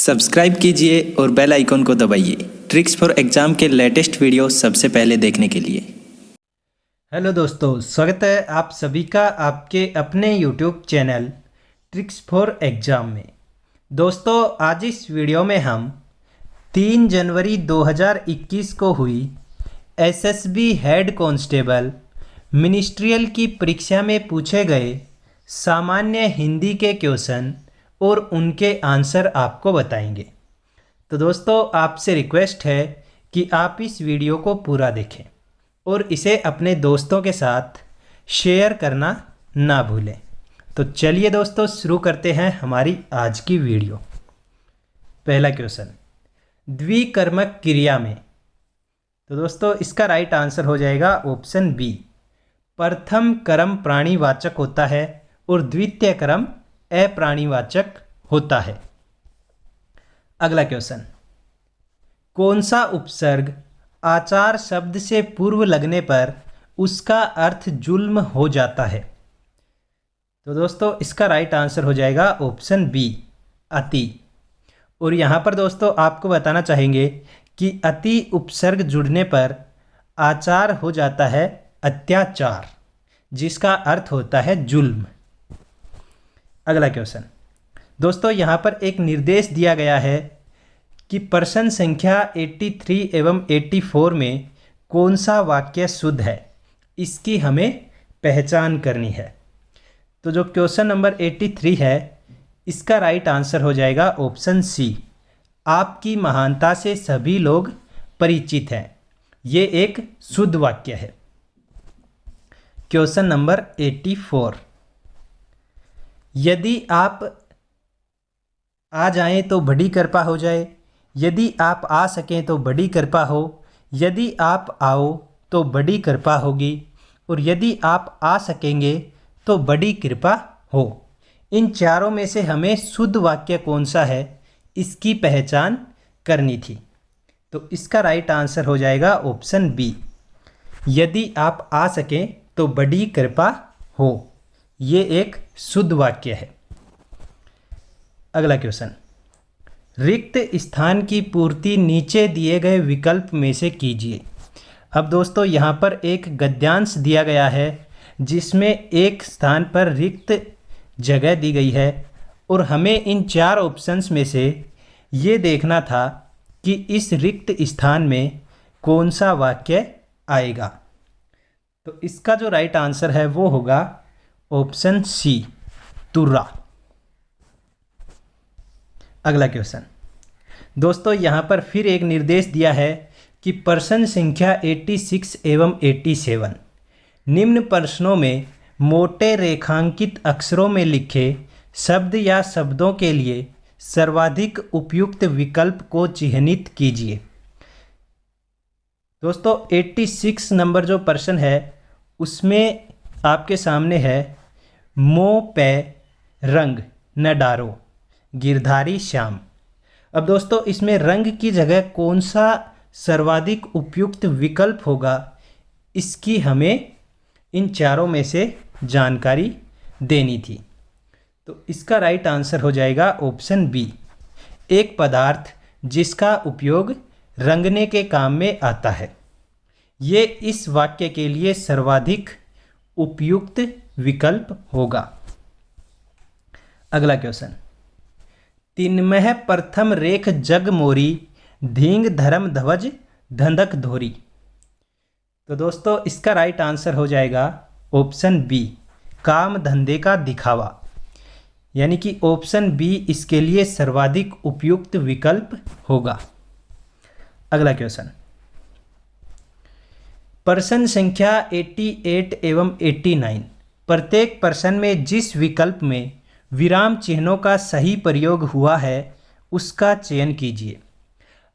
Subscribe कीजिए और bell icon को दबाइए ट्रिक्स फॉर एग्जाम के लेटेस्ट वीडियो सबसे पहले देखने के लिए। हेलो दोस्तों, स्वागत है आप सभी का आपके अपने YouTube channel tricks for exam में। दोस्तों, आज इस वीडियो में हम 3 जनवरी 2021 को हुई एसएसबी हेड कांस्टेबल मिनिस्ट्रियल की परीक्षा में पूछे गए सामान्य हिंदी के क्वेश्चन और उनके आंसर आपको बताएंगे। तो दोस्तों, आपसे रिक्वेस्ट है कि आप इस वीडियो को पूरा देखें और इसे अपने दोस्तों के साथ शेयर करना ना भूलें। तो चलिए दोस्तों, शुरू करते हैं हमारी आज की वीडियो। पहला क्वेश्चन, द्विकर्मक क्रिया में। तो दोस्तों, इसका राइट आंसर हो जाएगा ऑप्शन बी। प्रथम कर्म प्राणीवाचक होता है और द्वितीय कर्म अप्राणीवाचक होता है। अगला क्वेश्चन, कौन सा उपसर्ग आचार शब्द से पूर्व लगने पर उसका अर्थ जुल्म हो जाता है? तो दोस्तों, इसका राइट आंसर हो जाएगा ऑप्शन बी, अति। और यहाँ पर दोस्तों आपको बताना चाहेंगे कि अति उपसर्ग जुड़ने पर आचार हो जाता है अत्याचार, जिसका अर्थ होता है जुल्म। अगला क्वेश्चन, दोस्तों यहाँ पर एक निर्देश दिया गया है कि प्रश्न संख्या 83 एवं 84 में कौन सा वाक्य शुद्ध है, इसकी हमें पहचान करनी है। तो जो क्वेश्चन नंबर 83 है, इसका राइट आंसर हो जाएगा ऑप्शन सी। आपकी महानता से सभी लोग परिचित हैं। ये एक शुद्ध वाक्य है। क्वेश्चन नंबर 84, यदि आप आ जाएं तो बड़ी कृपा हो जाए, यदि आप आ सकें तो बड़ी कृपा हो, यदि आप आओ तो बड़ी कृपा होगी, और यदि आप आ सकेंगे तो बड़ी कृपा हो। इन चारों में से हमें शुद्ध वाक्य कौन सा है, इसकी पहचान करनी थी। तो इसका राइट आंसर हो जाएगा ऑप्शन बी। यदि आप आ सकें तो बड़ी कृपा हो, ये एक शुद्ध वाक्य है। अगला क्वेश्चन, रिक्त स्थान की पूर्ति नीचे दिए गए विकल्प में से कीजिए। अब दोस्तों यहाँ पर एक गद्यांश दिया गया है जिसमें एक स्थान पर रिक्त जगह दी गई है और हमें इन 4 ऑप्शंस में से ये देखना था कि इस रिक्त स्थान में कौन सा वाक्य आएगा। तो इसका जो राइट आंसर है वो होगा ऑप्शन सी, तुर्रा। अगला क्वेश्चन, दोस्तों यहाँ पर फिर एक निर्देश दिया है कि प्रश्न संख्या 86 एवं 87 निम्न प्रश्नों में मोटे रेखांकित अक्षरों में लिखे शब्द या शब्दों के लिए सर्वाधिक उपयुक्त विकल्प को चिह्नित कीजिए। दोस्तों 86 नंबर जो प्रश्न है उसमें आपके सामने है, मोह पे रंग न डारो गिरधारी श्याम। अब दोस्तों इसमें रंग की जगह कौन सा सर्वाधिक उपयुक्त विकल्प होगा, इसकी हमें इन चारों में से जानकारी देनी थी। तो इसका राइट आंसर हो जाएगा ऑप्शन बी, एक पदार्थ जिसका उपयोग रंगने के काम में आता है। ये इस वाक्य के लिए सर्वाधिक उपयुक्त विकल्प होगा। अगला क्वेश्चन, तिन्मह प्रथम रेख जग मोरी धींग धर्म ध्वज धंधक धोरी। तो दोस्तों इसका राइट आंसर हो जाएगा ऑप्शन बी, काम धंधे का दिखावा, यानी कि ऑप्शन बी इसके लिए सर्वाधिक उपयुक्त विकल्प होगा। अगला क्वेश्चन, प्रश्न संख्या 88 एवं 89 प्रत्येक प्रश्न में जिस विकल्प में विराम चिन्हों का सही प्रयोग हुआ है उसका चयन कीजिए।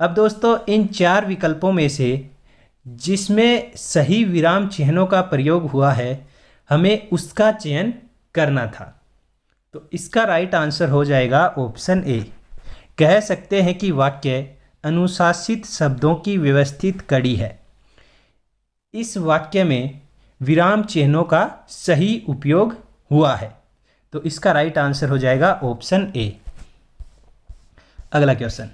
अब दोस्तों इन 4 विकल्पों में से जिसमें सही विराम चिन्हों का प्रयोग हुआ है हमें उसका चयन करना था। तो इसका राइट आंसर हो जाएगा ऑप्शन ए। कह सकते हैं कि वाक्य अनुशासित शब्दों की व्यवस्थित कड़ी है। इस वाक्य में विराम चिन्हों का सही उपयोग हुआ है, तो इसका राइट आंसर हो जाएगा ऑप्शन ए। अगला क्वेश्चन,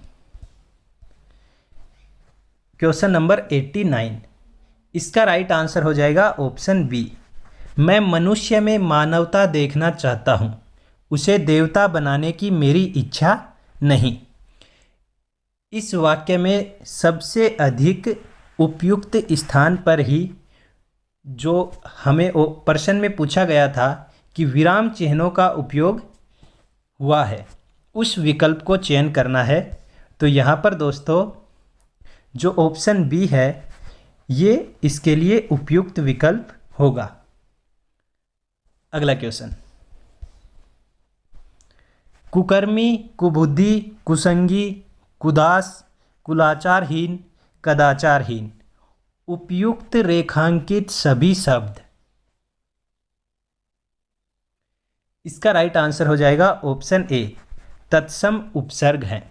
क्वेश्चन नंबर 89, इसका राइट आंसर हो जाएगा ऑप्शन बी। मैं मनुष्य में मानवता देखना चाहता हूँ, उसे देवता बनाने की मेरी इच्छा नहीं। इस वाक्य में सबसे अधिक उपयुक्त स्थान पर ही जो हमें प्रश्न में पूछा गया था कि विराम चिन्हों का उपयोग हुआ है, उस विकल्प को चयन करना है। तो यहाँ पर दोस्तों जो ऑप्शन बी है ये इसके लिए उपयुक्त विकल्प होगा। अगला क्वेश्चन, कुकर्मी, कुबुद्धि, कुसंगी, कुदास, कुलाचारहीन, कदाचारहीन, उपयुक्त रेखांकित सभी शब्द। इसका राइट आंसर हो जाएगा ऑप्शन ए, तत्सम उपसर्ग हैं।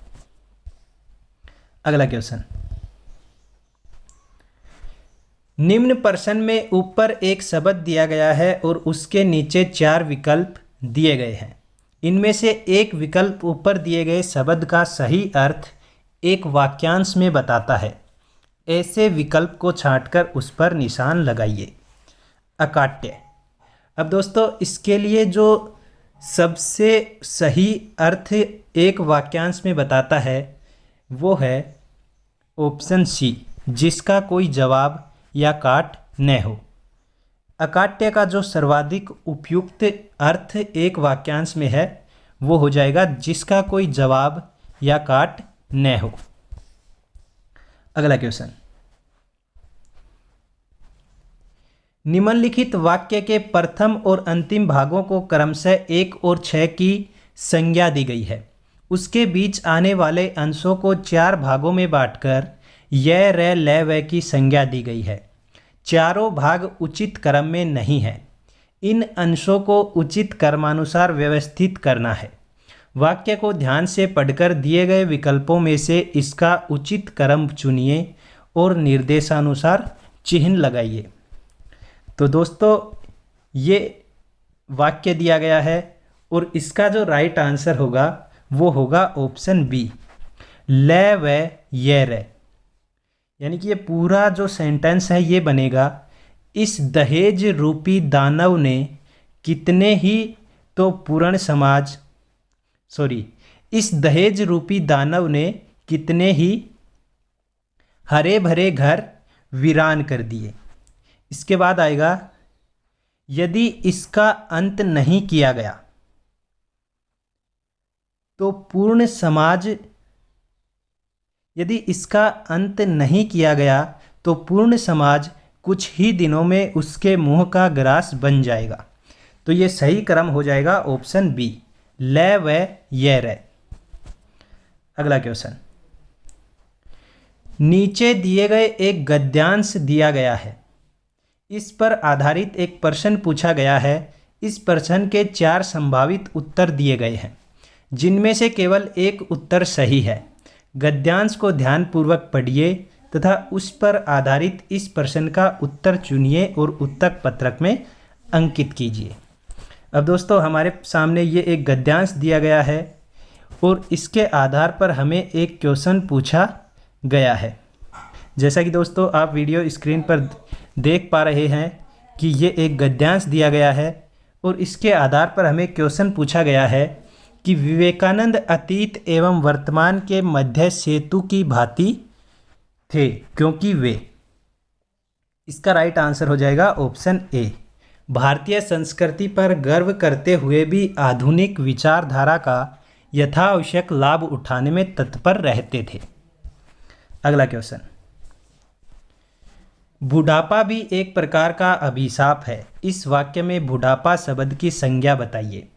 अगला क्वेश्चन, निम्न प्रश्न में ऊपर एक शब्द दिया गया है और उसके नीचे 4 विकल्प दिए गए हैं। इनमें से एक विकल्प ऊपर दिए गए शब्द का सही अर्थ एक वाक्यांश में बताता है। ऐसे विकल्प को छांटकर उस पर निशान लगाइए। अकाट्य। अब दोस्तों इसके लिए जो सबसे सही अर्थ एक वाक्यांश में बताता है वो है ऑप्शन सी, जिसका कोई जवाब या काट न हो। अकाट्य का जो सर्वाधिक उपयुक्त अर्थ एक वाक्यांश में है वो हो जाएगा जिसका कोई जवाब या काट न हो। अगला क्वेश्चन, निम्नलिखित वाक्य के प्रथम और अंतिम भागों को क्रमशः 1 और 6 की संज्ञा दी गई है। उसके बीच आने वाले अंशों को 4 भागों में बांटकर य, र, ल, व की संज्ञा दी गई है। चारों भाग उचित क्रम में नहीं है। इन अंशों को उचित क्रमानुसार व्यवस्थित करना है। वाक्य को ध्यान से पढ़कर दिए गए विकल्पों में से इसका उचित क्रम चुनिए और निर्देशानुसार चिन्ह लगाइए। तो दोस्तों ये वाक्य दिया गया है और इसका जो राइट आंसर होगा वो होगा ऑप्शन बी, ल व य र। यानी कि ये पूरा जो सेंटेंस है ये बनेगा, इस दहेज रूपी दानव ने कितने ही तो पूर्ण समाज इस दहेज रूपी दानव ने कितने ही हरे भरे घर वीरान कर दिए। इसके बाद आएगा, यदि इसका अंत नहीं किया गया तो पूर्ण समाज, यदि इसका अंत नहीं किया गया तो पूर्ण समाज कुछ ही दिनों में उसके मुंह का ग्रास बन जाएगा। तो ये सही क्रम हो जाएगा ऑप्शन बी, ल व य र। अगला क्वेश्चन, नीचे दिए गए एक गद्यांश दिया गया है। इस पर आधारित एक प्रश्न पूछा गया है। इस प्रश्न के 4 संभावित उत्तर दिए गए हैं, जिनमें से केवल एक उत्तर सही है। गद्यांश को ध्यानपूर्वक पढ़िए तथा उस पर आधारित इस प्रश्न का उत्तर चुनिए और उत्तर पत्रक में अंकित कीजिए। अब दोस्तों हमारे सामने ये एक गद्यांश दिया गया है और इसके आधार पर हमें एक क्वेश्चन पूछा गया है। जैसा कि दोस्तों आप वीडियो स्क्रीन पर देख पा रहे हैं कि ये एक गद्यांश दिया गया है और इसके आधार पर हमें क्वेश्चन पूछा गया है कि विवेकानंद अतीत एवं वर्तमान के मध्य सेतु की भांति थे क्योंकि वे। इसका राइट आंसर हो जाएगा ऑप्शन ए, भारतीय संस्कृति पर गर्व करते हुए भी आधुनिक विचारधारा का यथावश्यक लाभ उठाने में तत्पर रहते थे। अगला क्वेश्चन, बुढ़ापा भी एक प्रकार का अभिशाप है। इस वाक्य में बुढ़ापा शब्द की संज्ञा बताइए।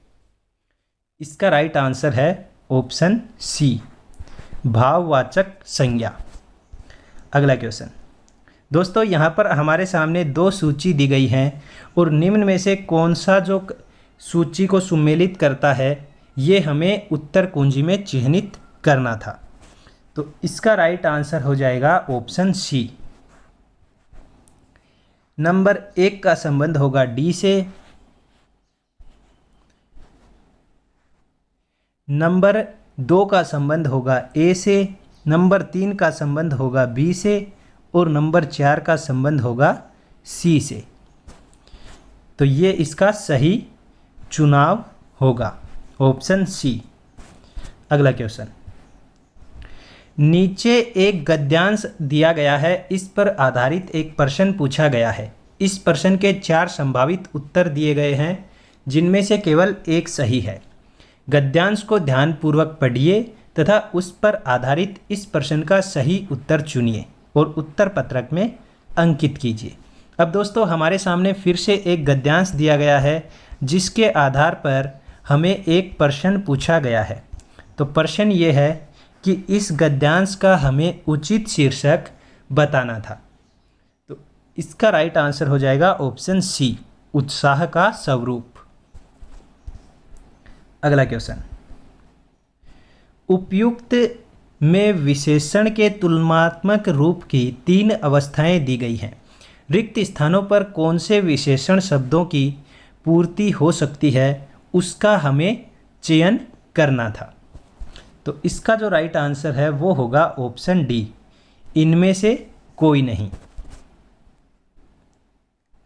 इसका राइट आंसर है ऑप्शन सी, भाववाचक संज्ञा। अगला क्वेश्चन, दोस्तों यहाँ पर हमारे सामने 2 सूची दी गई हैं और निम्न में से कौन सा जो सूची को सुमेलित करता है ये हमें उत्तर कुंजी में चिह्नित करना था। तो इसका राइट आंसर हो जाएगा ऑप्शन सी। नंबर 1 का संबंध होगा डी से, नंबर 2 का संबंध होगा ए से, नंबर 3 का संबंध होगा बी से और नंबर 4 का संबंध होगा सी से। तो ये इसका सही चुनाव होगा, ऑप्शन सी। अगला क्वेश्चन, नीचे एक गद्यांश दिया गया है, इस पर आधारित एक प्रश्न पूछा गया है। इस प्रश्न के 4 संभावित उत्तर दिए गए हैं, जिनमें से केवल एक सही है। गद्यांश को ध्यानपूर्वक पढ़िए तथा उस पर आधारित इस प्रश्न का सही उत्तर चुनिए और उत्तर पत्रक में अंकित कीजिए। अब दोस्तों, हमारे सामने फिर से एक गद्यांश दिया गया है, जिसके आधार पर हमें एक प्रश्न पूछा गया है। तो प्रश्न ये है कि इस गद्यांश का हमें उचित शीर्षक बताना था। तो इसका राइट आंसर हो जाएगा ऑप्शन सी, उत्साह का स्वरूप। अगला क्वेश्चन, उपयुक्त में विशेषण के तुलनात्मक रूप की 3 अवस्थाएं दी गई हैं। रिक्त स्थानों पर कौन से विशेषण शब्दों की पूर्ति हो सकती है, उसका हमें चयन करना था। तो इसका जो राइट आंसर है वो होगा ऑप्शन डी, इनमें से कोई नहीं।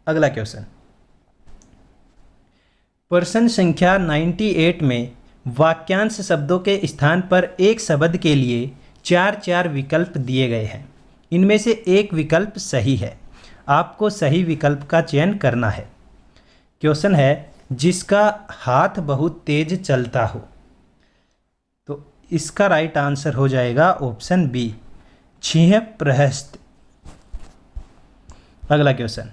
अगला क्वेश्चन, प्रश्न संख्या 98 में वाक्यांश शब्दों के स्थान पर एक शब्द के लिए 4 विकल्प दिए गए हैं। इनमें से एक विकल्प सही है, आपको सही विकल्प का चयन करना है। क्वेश्चन है, जिसका हाथ बहुत तेज चलता हो। तो इसका राइट आंसर हो जाएगा ऑप्शन बी, सिंह प्रहस्त। अगला क्वेश्चन,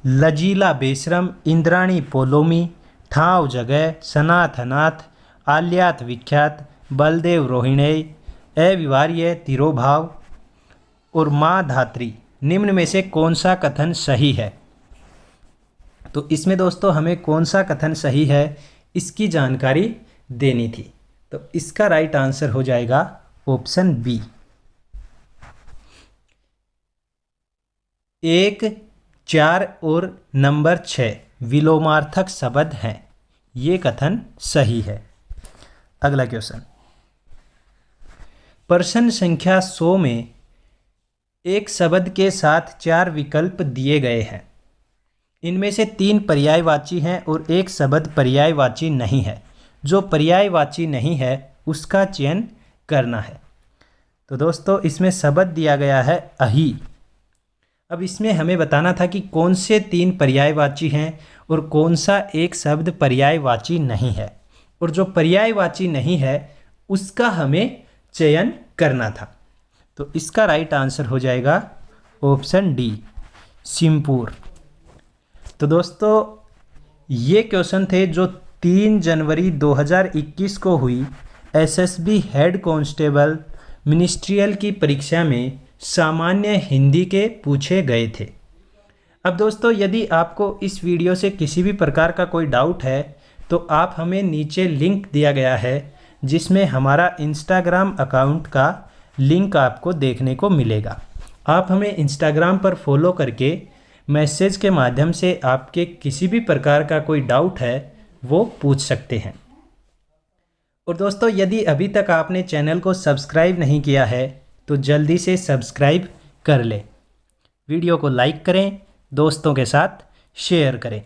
लजीला बेशरम, इंद्राणी पोलोमी, ठाव जगह, सनाथ अनाथ, आल्यात विख्यात, बलदेव रोहिणेय, अविवार्य तिरोभाव और माँ धात्री, निम्न में से कौन सा कथन सही है। तो इसमें दोस्तों हमें कौन सा कथन सही है इसकी जानकारी देनी थी। तो इसका राइट आंसर हो जाएगा ऑप्शन बी, 1, 4 और नंबर 6 विलोमार्थक शब्द हैं। ये कथन सही है। अगला क्वेश्चन, प्रश्न संख्या 100 में एक शब्द के साथ 4 विकल्प दिए गए हैं। इनमें से 3 पर्यायवाची हैं और एक शब्द पर्यायवाची नहीं है। जो पर्यायवाची नहीं है उसका चयन करना है। तो दोस्तों, इसमें शब्द दिया गया है अही। अब इसमें हमें बताना था कि कौन से 3 पर्यायवाची हैं और कौन सा एक शब्द पर्यायवाची नहीं है, और जो पर्यायवाची नहीं है उसका हमें चयन करना था। तो इसका राइट आंसर हो जाएगा ऑप्शन डी, सिमपुर। तो दोस्तों, ये क्वेश्चन थे जो 3 जनवरी 2021 को हुई एसएसबी हेड कांस्टेबल मिनिस्ट्रियल की परीक्षा में सामान्य हिंदी के पूछे गए थे। अब दोस्तों, यदि आपको इस वीडियो से किसी भी प्रकार का कोई डाउट है तो आप हमें नीचे लिंक दिया गया है, जिसमें हमारा इंस्टाग्राम अकाउंट का लिंक आपको देखने को मिलेगा। आप हमें इंस्टाग्राम पर फॉलो करके मैसेज के माध्यम से आपके किसी भी प्रकार का कोई डाउट है वो पूछ सकते हैं। और दोस्तों, यदि अभी तक आपने चैनल को सब्सक्राइब नहीं किया है तो जल्दी से सब्सक्राइब कर लें। वीडियो को लाइक करें, दोस्तों के साथ शेयर करें।